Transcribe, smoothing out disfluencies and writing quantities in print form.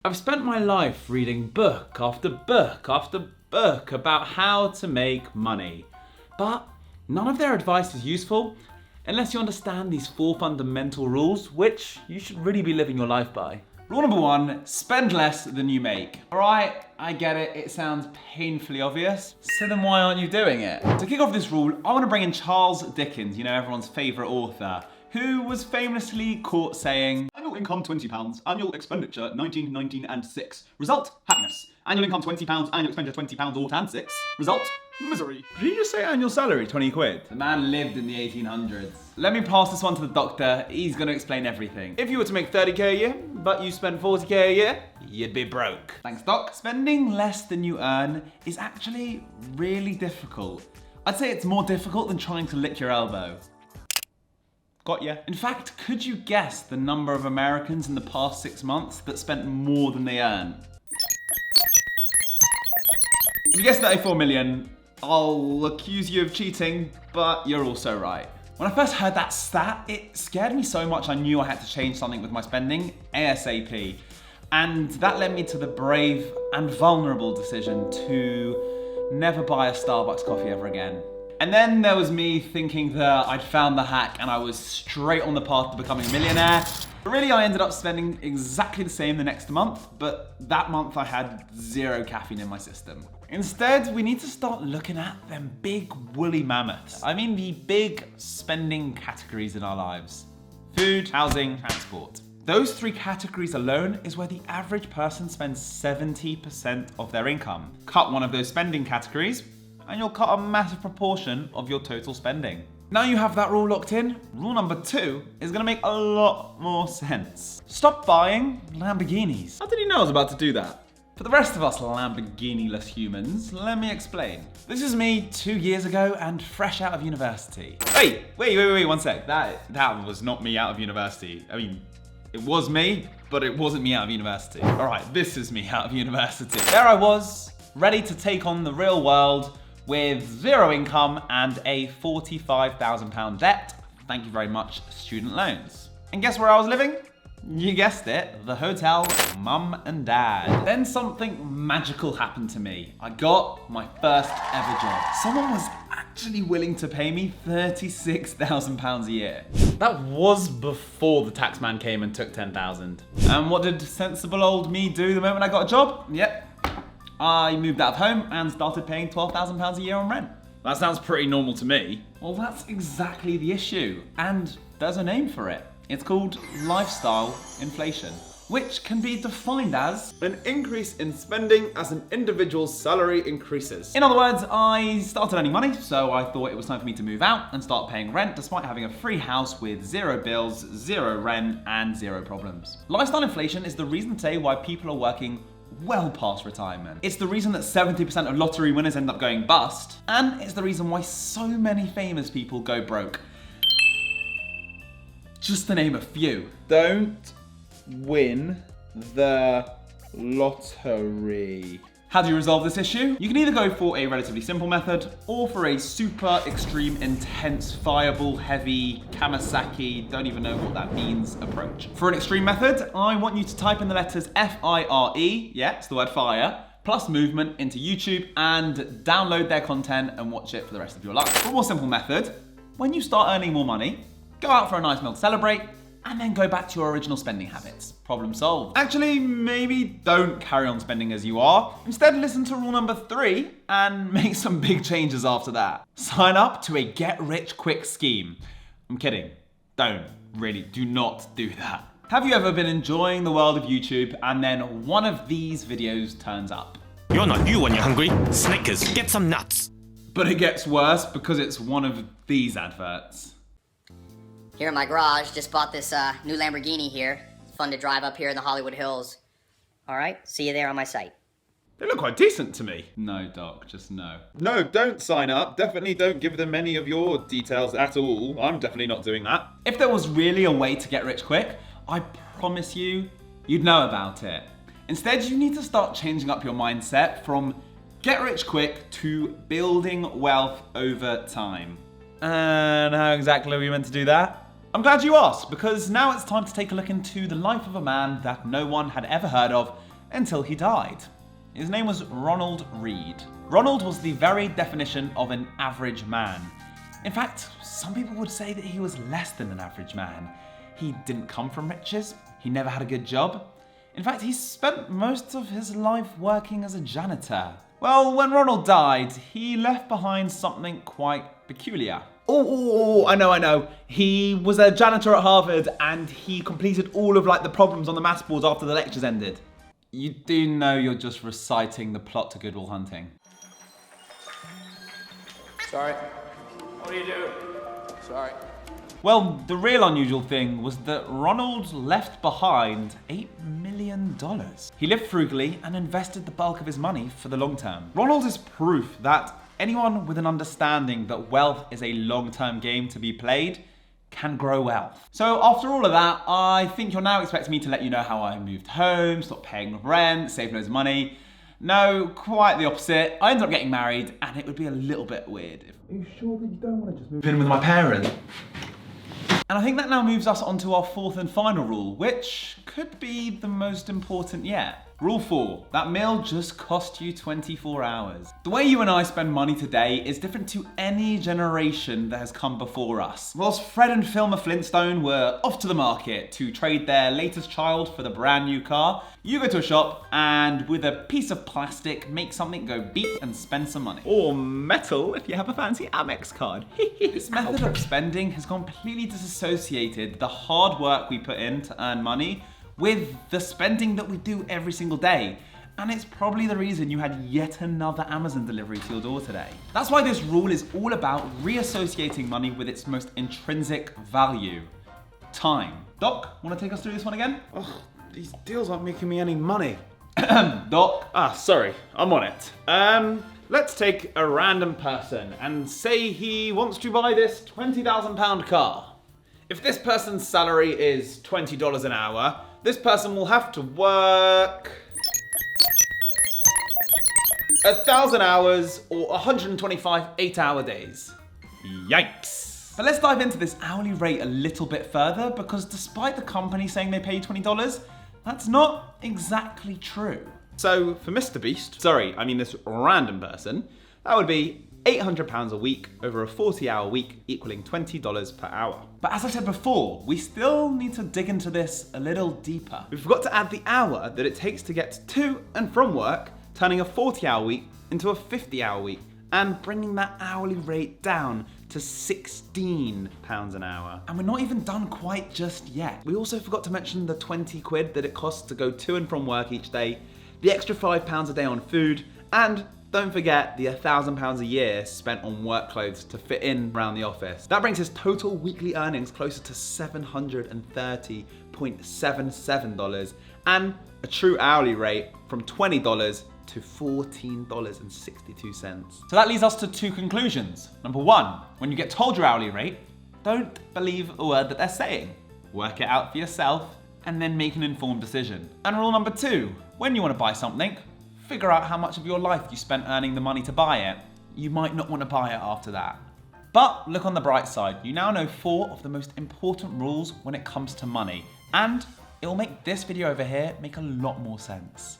I've spent my life reading book after book after book about how to make money, but none of their advice is useful unless you understand these 4 fundamental rules, which you should really be living your life by. Rule number 1, spend less than you make. All right, I get it, it sounds painfully obvious, so then why aren't you doing it? To kick off this rule, I want to bring in Charles Dickens, you know, everyone's favourite author, who was famously caught saying, annual income £20, annual expenditure 19, 19 and 6. Result, happiness. Annual income £20, annual expenditure £20 ought and 6. Result, misery. Did you just say annual salary 20 quid? The man lived in the 1800s. Let me pass this one to the doctor, he's gonna explain everything. If you were to make 30k a year, but you spend 40k a year, you'd be broke. Thanks, doc. Spending less than you earn is actually really difficult. I'd say it's more difficult than trying to lick your elbow. Got ya. In fact, could you guess the number of Americans in the past 6 months that spent more than they earn? If you guessed 34 million, I'll accuse you of cheating, but you're also right. When I first heard that stat, it scared me so much I knew I had to change something with my spending ASAP. And that led me to the brave and vulnerable decision to never buy a Starbucks coffee ever again. And then there was me thinking that I'd found the hack and I was straight on the path to becoming a millionaire. But really, I ended up spending exactly the same the next month, but that month I had 0 caffeine in my system. Instead, we need to start looking at them big woolly mammoths. I mean the big spending categories in our lives. Food, housing, transport. Those 3 categories alone is where the average person spends 70% of their income. Cut one of those spending categories, and you'll cut a massive proportion of your total spending. Now you have that rule locked in, rule number 2 is gonna make a lot more sense. Stop buying Lamborghinis. How did he know I was about to do that? For the rest of us Lamborghini-less humans, let me explain. This is me 2 years ago and fresh out of university. Wait, 1 sec. That was not me out of university. I mean, it was me, but it wasn't me out of university. All right, this is me out of university. There I was, ready to take on the real world, with 0 income and a £45,000 debt. Thank you very much, student loans. And guess where I was living? You guessed it, the hotel with mum and dad. Then something magical happened to me. I got my first ever job. Someone was actually willing to pay me £36,000 a year. That was before the tax man came and took 10,000. And what did sensible old me do the moment I got a job? Yep. I moved out of home and started paying £12,000 a year on rent. That sounds pretty normal to me. Well, that's exactly the issue. And there's a name for it. It's called lifestyle inflation, which can be defined as an increase in spending as an individual's salary increases. In other words, I started earning money, so I thought it was time for me to move out and start paying rent despite having a free house with 0 bills, 0 rent, and 0 problems. Lifestyle inflation is the reason today why people are working well past retirement. It's the reason that 70% of lottery winners end up going bust, and it's the reason why so many famous people go broke. Just to name a few. Don't win the lottery. How do you resolve this issue? You can either go for a relatively simple method or for a super extreme, intense, fireball, heavy, Kawasaki, don't even know what that means, approach. For an extreme method, I want you to type in the letters F-I-R-E, yeah, it's the word fire, plus movement into YouTube and download their content and watch it for the rest of your life. For a more simple method, when you start earning more money, go out for a nice meal to celebrate, and then go back to your original spending habits. Problem solved. Actually, maybe don't carry on spending as you are. Instead, listen to rule number 3 and make some big changes after that. Sign up to a get-rich-quick scheme. I'm kidding. Don't. Really, do not do that. Have you ever been enjoying the world of YouTube and then one of these videos turns up? You're not you when you're hungry. Snickers, get some nuts. But it gets worse because it's one of these adverts. Here in my garage, just bought this new Lamborghini here. It's fun to drive up here in the Hollywood Hills. All right, see you there on my site. They look quite decent to me. No, Doc, just no. No, don't sign up. Definitely don't give them any of your details at all. I'm definitely not doing that. If there was really a way to get rich quick, I promise you, you'd know about it. Instead, you need to start changing up your mindset from get rich quick to building wealth over time. And how exactly are we meant to do that? I'm glad you asked, because now it's time to take a look into the life of a man that no one had ever heard of until he died. His name was Ronald Reed. Ronald was the very definition of an average man. In fact, some people would say that he was less than an average man. He didn't come from riches, he never had a good job. In fact, he spent most of his life working as a janitor. Well, when Ronald died, he left behind something quite peculiar. Oh, I know. He was a janitor at Harvard and he completed all of the problems on the maths boards after the lectures ended. You do know you're just reciting the plot to Good Will Hunting. Sorry. What do you do? Sorry. Well, the real unusual thing was that Ronald left behind $8 million. He lived frugally and invested the bulk of his money for the long term. Ronald is proof that anyone with an understanding that wealth is a long-term game to be played can grow wealth. So after all of that, I think you're now expecting me to let you know how I moved home, stopped paying rent, saved loads of money. No, quite the opposite. I ended up getting married and it would be a little bit weird if... Are you sure that you don't want to just move in with my parents? And I think that now moves us on to our fourth and final rule, which could be the most important yet. Rule 4, that meal just cost you 24 hours. The way you and I spend money today is different to any generation that has come before us. Whilst Fred and Filmer Flintstone were off to the market to trade their latest child for the brand new car, you go to a shop and with a piece of plastic, make something go beep and spend some money. Or metal if you have a fancy Amex card. This method of spending has completely disassociated the hard work we put in to earn money with the spending that we do every single day. And it's probably the reason you had yet another Amazon delivery to your door today. That's why this rule is all about reassociating money with its most intrinsic value, time. Doc, wanna take us through this one again? Oh, these deals aren't making me any money. Doc? Sorry, I'm on it. Let's take a random person and say he wants to buy this £20,000 car. If this person's salary is $20 an hour, this person will have to work 1,000 hours or 125 8-hour days. Yikes. But let's dive into this hourly rate a little bit further because despite the company saying they pay $20, that's not exactly true. So for Mr. Beast, this random person, that would be £800 a week over a 40-hour week equaling $20 per hour. But as I said before, we still need to dig into this a little deeper. We forgot to add the hour that it takes to get to and from work, turning a 40-hour week into a 50-hour week and bringing that hourly rate down to £16 an hour. And we're not even done quite just yet. We also forgot to mention the 20 quid that it costs to go to and from work each day, the extra £5 a day on food, and don't forget the £1,000 a year spent on work clothes to fit in around the office. That brings his total weekly earnings closer to $730.77 and a true hourly rate from $20 to $14.62. So that leads us to two conclusions. Number one, when you get told your hourly rate, don't believe a word that they're saying. Work it out for yourself and then make an informed decision. And rule number two, when you want to buy something, figure out how much of your life you spent earning the money to buy it. You might not want to buy it after that. But look on the bright side, you now know 4 of the most important rules when it comes to money, and it will make this video over here make a lot more sense.